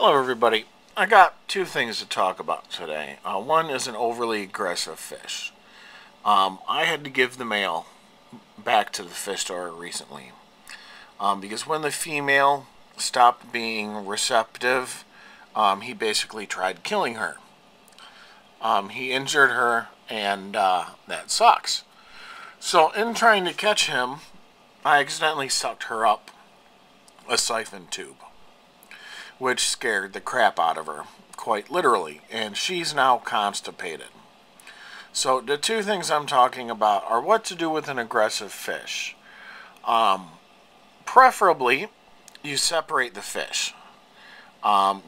Hello everybody. I got two things to talk about today. One is an overly aggressive fish. I had to give the male back to the fish store recently because when the female stopped being receptive, he basically tried killing her. He injured her, and that sucks. So in trying to catch him, I accidentally sucked her up a siphon tube, which scared the crap out of her, quite literally, and she's now constipated. So the two things I'm talking about are what to do with an aggressive fish. Preferably, you separate the fish.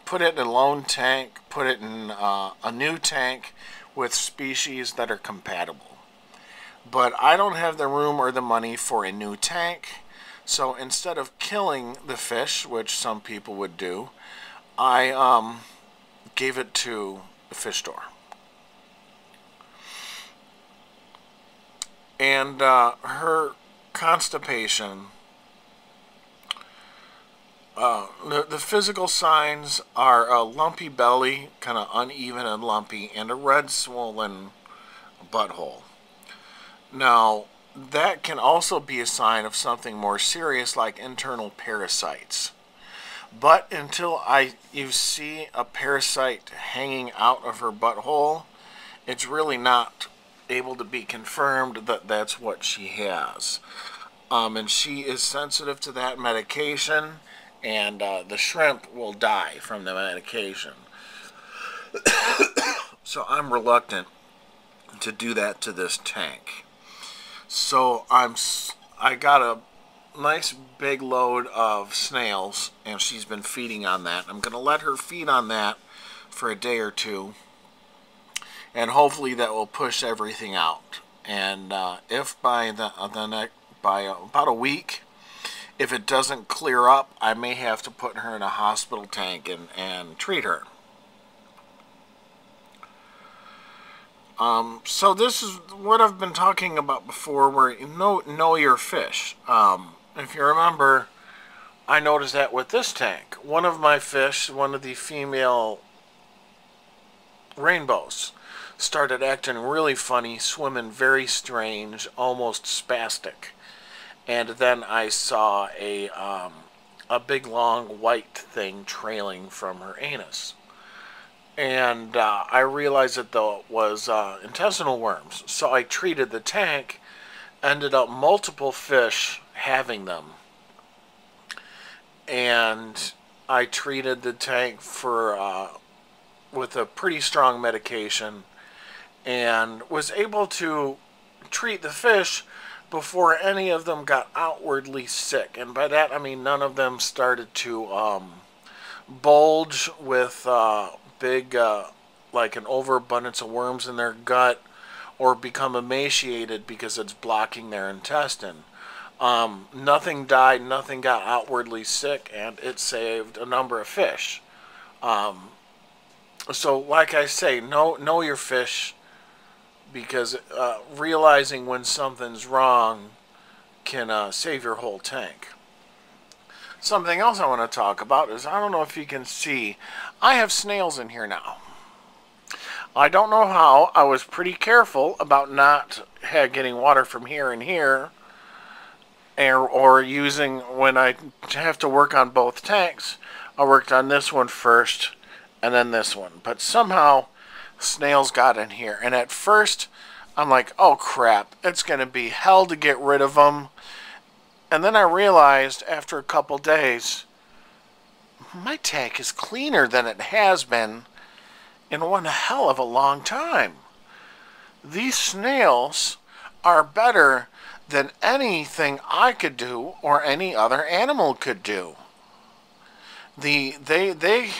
Put it in a lone tank, put it in a new tank with species that are compatible. But I don't have the room or the money for a new tank, so instead of killing the fish, which some people would do, I gave it to the fish store. And her constipation, the physical signs are a lumpy belly, kind of uneven and lumpy, and a red swollen butthole. Now, that can also be a sign of something more serious like internal parasites. But until you see a parasite hanging out of her butthole, it's really not able to be confirmed that that's what she has. And she is sensitive to that medication, and the shrimp will die from the medication. So I'm reluctant to do that to this tank. So I got a nice big load of snails, and she's been feeding on that. I'm going to let her feed on that for a day or two, and hopefully that will push everything out. And if by about a week, if it doesn't clear up, I may have to put her in a hospital tank and treat her. So this is what I've been talking about before, where you know your fish. If you remember, I noticed that with this tank. One of my fish, one of the female rainbows, started acting really funny, swimming very strange, almost spastic. And then I saw a big long white thing trailing from her anus. And I realized that though it was intestinal worms. So I treated the tank, ended up multiple fish having them. And I treated the tank with a pretty strong medication, and was able to treat the fish before any of them got outwardly sick. And by that I mean none of them started to bulge with big, like an overabundance of worms in their gut, or become emaciated because it's blocking their intestine. Nothing died, nothing got outwardly sick, and it saved a number of fish. So like I say, know your fish, because realizing when something's wrong can save your whole tank. Something else I want to talk about is, I don't know if you can see, I have snails in here now. I don't know how. I was pretty careful about not getting water from here and here, or using, when I have to work on both tanks, I worked on this one first and then this one. But somehow snails got in here, and at first I'm like, oh crap, it's going to be hell to get rid of them. And then I realized after a couple days, my tank is cleaner than it has been in one hell of a long time. These snails are better than anything I could do or any other animal could do. They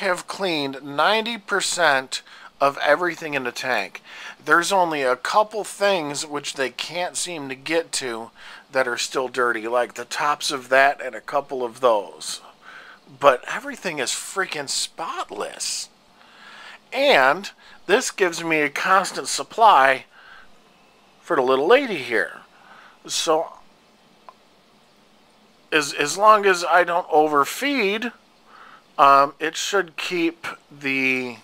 have cleaned 90% of everything in the tank. There's only a couple things which they can't seem to get to that are still dirty, like the tops of that and a couple of those. But everything is freaking spotless. And this gives me a constant supply for the little lady here. So as long as I don't overfeed, it should keep the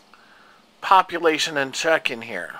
population in check in here.